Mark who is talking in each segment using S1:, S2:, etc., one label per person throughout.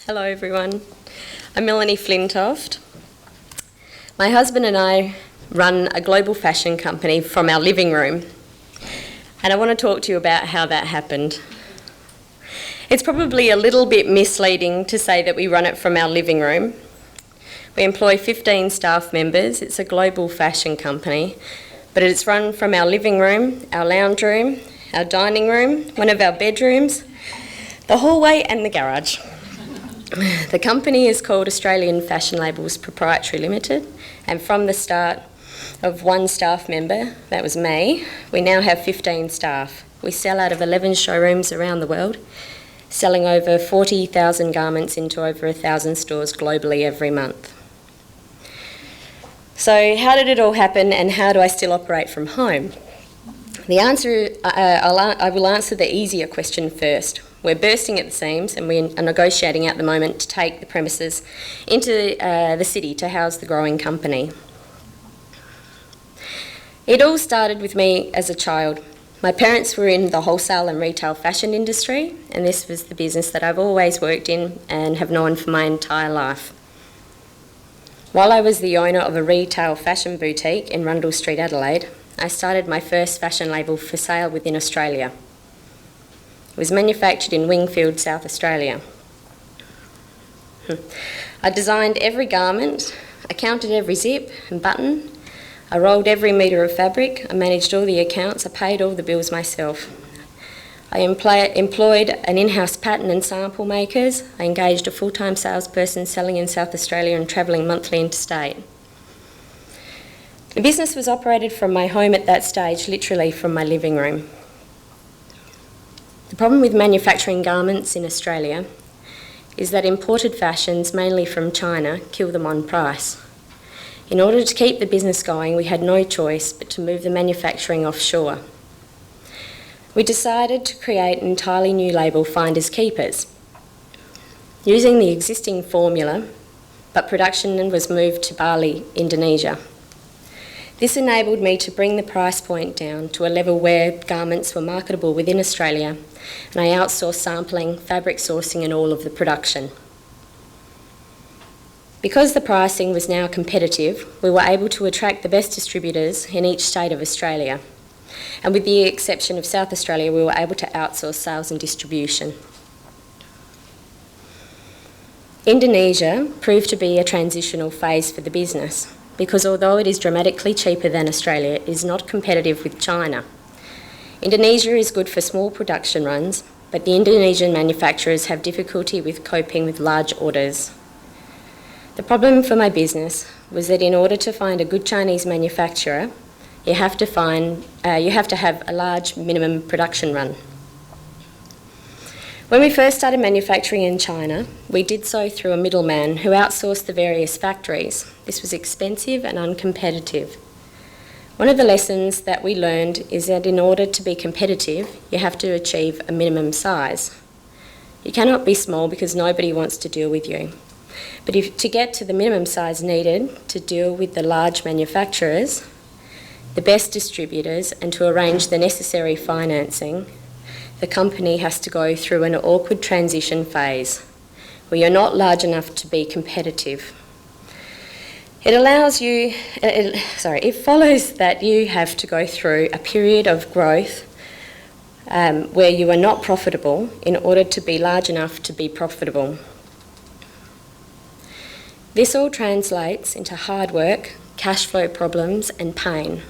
S1: Hello everyone, I'm Melanie Flintoft. My husband and I run a global fashion company from our living room, and I want to talk to you about how that happened. It's probably a little bit misleading to say that we run it from our living room. We employ 15 staff members. It's a global fashion company, but it's run from our living room, our lounge room, our dining room, one of our bedrooms, the hallway and the garage. The company is called Australian Fashion Labels Proprietary Limited, and from the start of one staff member, that was me, we now have 15 staff. We sell out of 11 showrooms around the world, selling over 40,000 garments into over 1,000 stores globally every month. So how did it all happen, and how do I still operate from home? The answer, I will answer the easier question first. We're bursting at the seams, and we are negotiating at the moment to take the premises into the city to house the growing company. It all started with me as a child. My parents were in the wholesale and retail fashion industry, and this was the business that I've always worked in and have known for my entire life. While I was the owner of a retail fashion boutique in Rundle Street, Adelaide, I started my first fashion label for sale within Australia. It was manufactured in Wingfield, South Australia. I designed every garment, I counted every zip and button, I rolled every metre of fabric, I managed all the accounts, I paid all the bills myself. I employed an in-house pattern and sample makers, I engaged a full-time salesperson selling in South Australia and travelling monthly interstate. The business was operated from my home at that stage, literally from my living room. The problem with manufacturing garments in Australia is that imported fashions, mainly from China, kill them on price. In order to keep the business going, we had no choice but to move the manufacturing offshore. We decided to create an entirely new label, Finders Keepers. Using the existing formula, but production was moved to Bali, Indonesia. This enabled me to bring the price point down to a level where garments were marketable within Australia, and I outsourced sampling, fabric sourcing and all of the production. Because the pricing was now competitive, we were able to attract the best distributors in each state of Australia, and with the exception of South Australia, we were able to outsource sales and distribution. Indonesia proved to be a transitional phase for the business, because although it is dramatically cheaper than Australia, it is not competitive with China. Indonesia is good for small production runs, but the Indonesian manufacturers have difficulty with coping with large orders. The problem for my business was that in order to find a good Chinese manufacturer, you have to have a large minimum production run. When we first started manufacturing in China, we did so through a middleman who outsourced the various factories. This was expensive and uncompetitive. One of the lessons that we learned is that in order to be competitive, you have to achieve a minimum size. You cannot be small because nobody wants to deal with you. But to get to the minimum size needed to deal with the large manufacturers, the best distributors, and to arrange the necessary financing, the company has to go through an awkward transition phase where you're not large enough to be competitive. It follows that you have to go through a period of growth where you are not profitable in order to be large enough to be profitable. This all translates into hard work, cash flow problems and pain.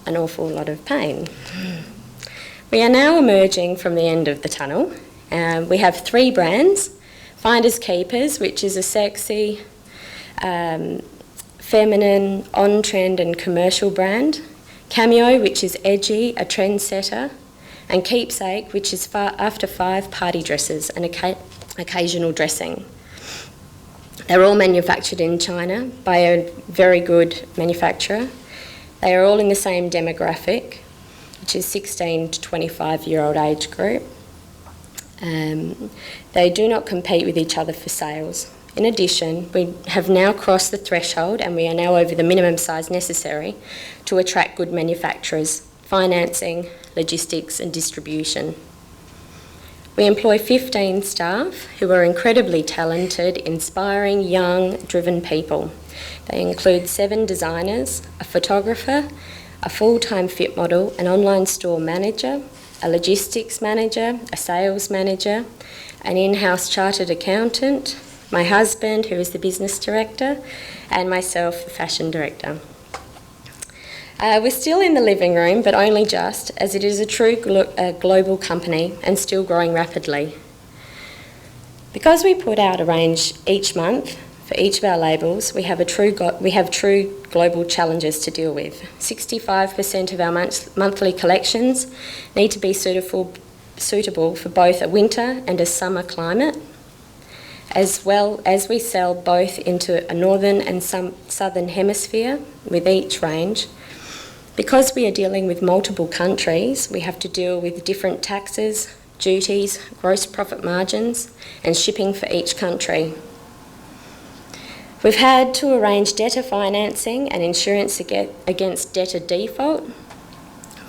S1: An awful lot of pain. We are now emerging from the end of the tunnel. We have 3 brands: Finders Keepers, which is a sexy, feminine, on-trend and commercial brand; Cameo, which is edgy, a trendsetter; and Keepsake, which is after 5 party dresses and occasional dressing. They're all manufactured in China by a very good manufacturer. They are all in the same demographic, which is 16 to 25-year-old age group. They do not compete with each other for sales. In addition, we have now crossed the threshold and we are now over the minimum size necessary to attract good manufacturers, financing, logistics and distribution. We employ 15 staff who are incredibly talented, inspiring, young, driven people. They include 7 designers, a photographer, a full-time fit model, an online store manager, a logistics manager, a sales manager, an in-house chartered accountant, my husband, who is the business director, and myself, the fashion director. We're still in the living room, but only just, as it is a true global company and still growing rapidly. Because we put out a range each month for each of our labels, we have true global challenges to deal with. 65% of our monthly collections need to be suitable for both a winter and a summer climate, as well as we sell both into a northern and southern hemisphere with each range. Because we are dealing with multiple countries, we have to deal with different taxes, duties, gross profit margins, and shipping for each country. We've had to arrange debtor financing and insurance against debtor default.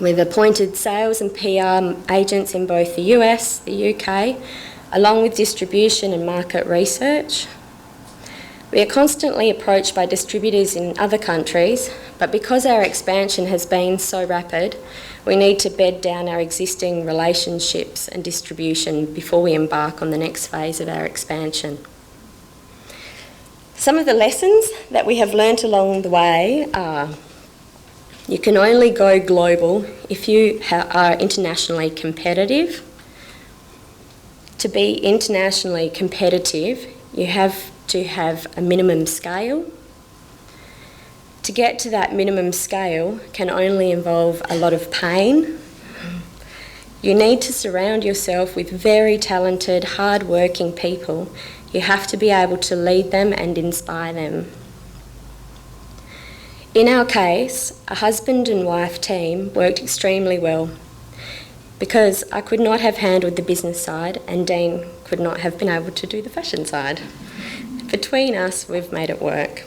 S1: We've appointed sales and PR agents in both the US, the UK, along with distribution and market research. We are constantly approached by distributors in other countries, but because our expansion has been so rapid, we need to bed down our existing relationships and distribution before we embark on the next phase of our expansion. Some of the lessons that we have learnt along the way are: you can only go global if you are internationally competitive. To be internationally competitive, you have to have a minimum scale. To get to that minimum scale can only involve a lot of pain. You need to surround yourself with very talented, hard-working people. You have to be able to lead them and inspire them. In our case, a husband and wife team worked extremely well because I could not have handled the business side and Dean could not have been able to do the fashion side. Between us, we've made it work.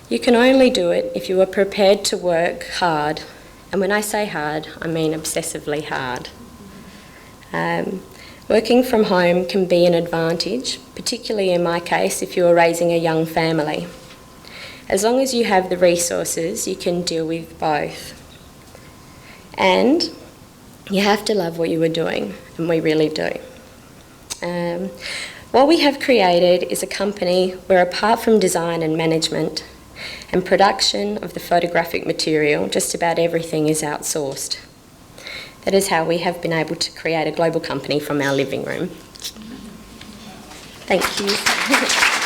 S1: You can only do it if you are prepared to work hard. And when I say hard, I mean obsessively hard. Working from home can be an advantage, particularly in my case if you are raising a young family. As long as you have the resources, you can deal with both. And you have to love what you are doing, and we really do. What we have created is a company where, apart from design and management and production of the photographic material, just about everything is outsourced. That is how we have been able to create a global company from our living room. Thank you.